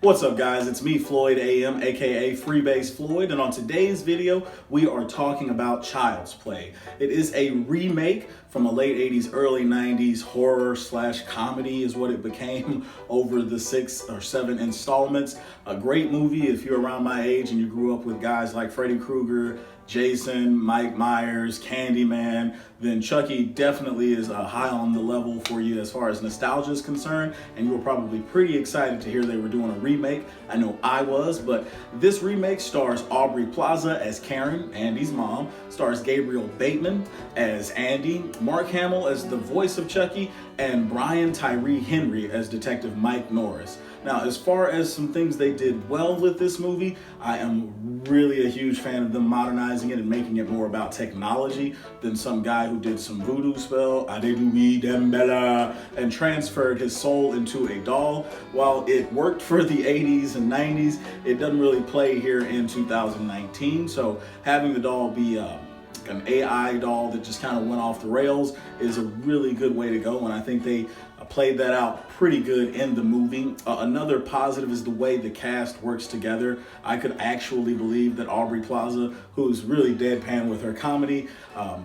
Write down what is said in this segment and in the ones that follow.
What's up, guys? It's me, Floyd AM, aka Freebase Floyd, and on today's video, we are talking about Child's Play. It is a remake from a late 80s, early 90s horror slash comedy is what it became over the 6 or 7 installments. A great movie if you're around my age and you grew up with guys like Freddy Krueger, Jason, Mike Myers, Candyman, then Chucky definitely is high on the level for you as far as nostalgia is concerned, and you were probably pretty excited to hear they were doing a remake. I know I was, but this remake stars Aubrey Plaza as Karen, Andy's mom, stars Gabriel Bateman as Andy, Mark Hamill as the voice of Chucky, and Brian Tyree Henry as Detective Mike Norris. Now, as far as some things they did well with this movie, I am really a huge fan of them modernizing it and making it more about technology than some guy who did some voodoo spell, Adedubi Dembella, and transferred his soul into a doll. While it worked for the 80s and 90s, it doesn't really play here in 2019. So having the doll be an AI doll that just kind of went off the rails is a really good way to go, and I think they played that out pretty good in the movie. Another positive is the way the cast works together. I could actually believe that Aubrey Plaza, who's really deadpan with her comedy,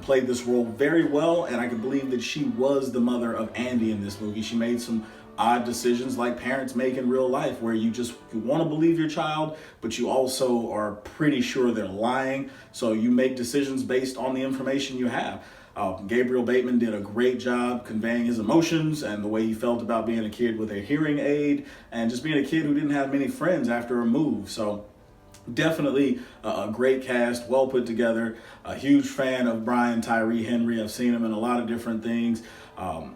played this role very well, and I could believe that she was the mother of Andy in this movie. She made some odd decisions like parents make in real life, where you want to believe your child, but you also are pretty sure they're lying. So you make decisions based on the information you have. Gabriel Bateman did a great job conveying his emotions and the way he felt about being a kid with a hearing aid and just being a kid who didn't have many friends after a move. So definitely a great cast, well put together. A huge fan of Brian Tyree Henry. I've seen him in a lot of different things.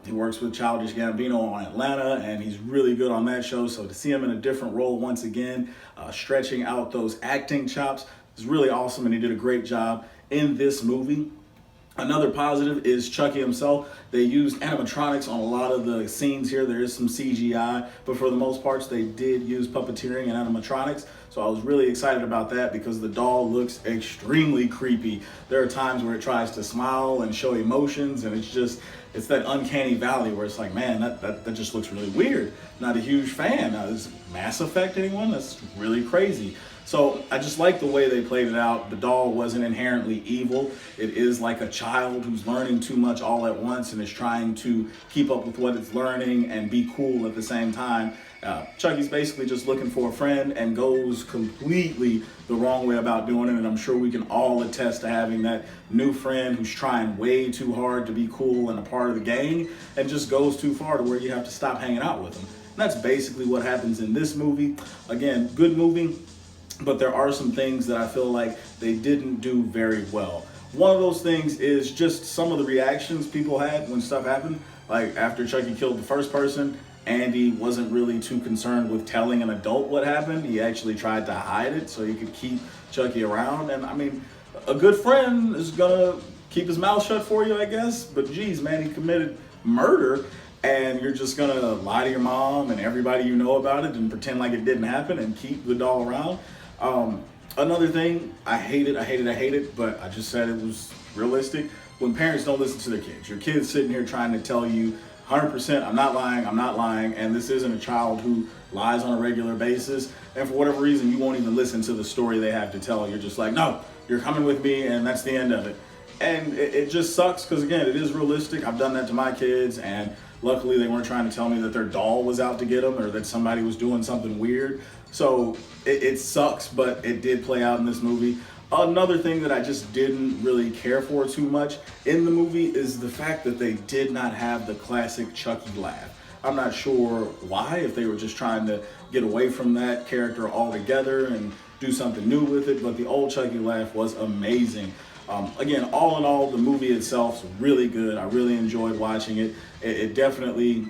He works with Childish Gambino on Atlanta, and he's really good on that show. So to see him in a different role once again, stretching out those acting chops, is really awesome, and he did a great job in this movie. Another positive is Chucky himself. They used animatronics on a lot of the scenes here. There is some CGI, but for the most part, they did use puppeteering and animatronics. So I was really excited about that because the doll looks extremely creepy. There are times where it tries to smile and show emotions, and it's that uncanny valley where it's like, man, that just looks really weird. Not a huge fan. Is Mass Effect anyone? That's really crazy. So I just like the way they played it out. The doll wasn't inherently evil. It is like a child who's learning too much all at once and is trying to keep up with what it's learning and be cool at the same time. Chucky's basically just looking for a friend and goes completely the wrong way about doing it. And I'm sure we can all attest to having that new friend who's trying way too hard to be cool and a part of the gang and just goes too far to where you have to stop hanging out with them. And that's basically what happens in this movie. Again, good movie, but there are some things that I feel like they didn't do very well. One of those things is just some of the reactions people had when stuff happened. Like after Chucky killed the first person, Andy wasn't really too concerned with telling an adult what happened. He actually tried to hide it so he could keep Chucky around. And I mean, a good friend is gonna keep his mouth shut for you, I guess. But geez, man, he committed murder, and you're just gonna lie to your mom and everybody you know about it and pretend like it didn't happen and keep the doll around. Another thing, I hate it, but I just said it was realistic. When parents don't listen to their kids, your kid's sitting here trying to tell you 100%, I'm not lying, and this isn't a child who lies on a regular basis, and for whatever reason, you won't even listen to the story they have to tell. You're just like, no, you're coming with me, and that's the end of it. And it just sucks, because again, it is realistic. I've done that to my kids, and luckily they weren't trying to tell me that their doll was out to get them or that somebody was doing something weird. So it sucks, but it did play out in this movie. Another thing that I just didn't really care for too much in the movie is the fact that they did not have the classic Chucky laugh. I'm not sure why, if they were just trying to get away from that character altogether and do something new with it, but the old Chucky laugh was amazing. Again, all in all, the movie itself is really good. I really enjoyed watching it. It definitely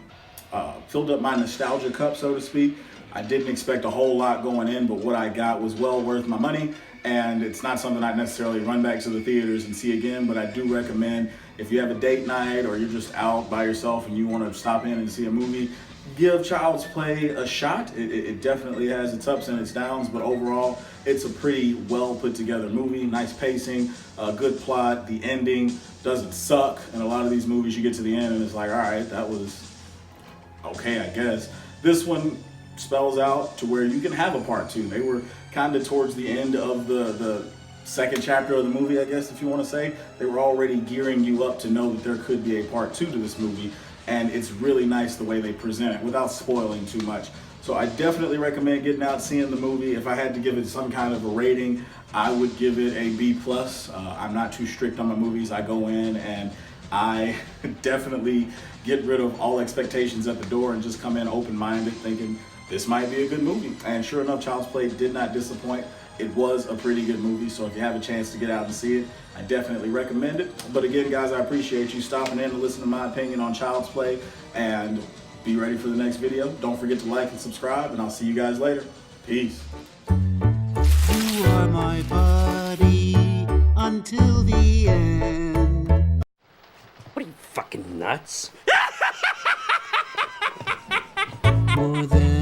filled up my nostalgia cup, so to speak. I didn't expect a whole lot going in, but what I got was well worth my money. And it's not something I'd necessarily run back to the theaters and see again, but I do recommend if you have a date night or you're just out by yourself and you want to stop in and see a movie, give Child's Play a shot. It definitely has its ups and its downs, but overall, it's a pretty well put together movie. Nice pacing, good plot. The ending doesn't suck. In a lot of these movies, you get to the end and it's like, all right, that was okay, I guess. This one spells out to where you can have a part two. They were kind of towards the end of the second chapter of the movie, I guess, if you want to say. They were already gearing you up to know that there could be a part two to this movie, and it's really nice the way they present it without spoiling too much. So I definitely recommend getting out, seeing the movie. If I had to give it some kind of a rating, I would give it a B+. I'm not too strict on my movies. I go in and I definitely get rid of all expectations at the door and just come in open-minded thinking this might be a good movie. And sure enough, Child's Play did not disappoint. It was a pretty good movie, so if you have a chance to get out and see it, I definitely recommend it. But again, guys, I appreciate you stopping in to listen to my opinion on Child's Play, and be ready for the next video. Don't forget to like and subscribe, and I'll see you guys later. Peace. You are my buddy until the end. What are you, fucking nuts? More than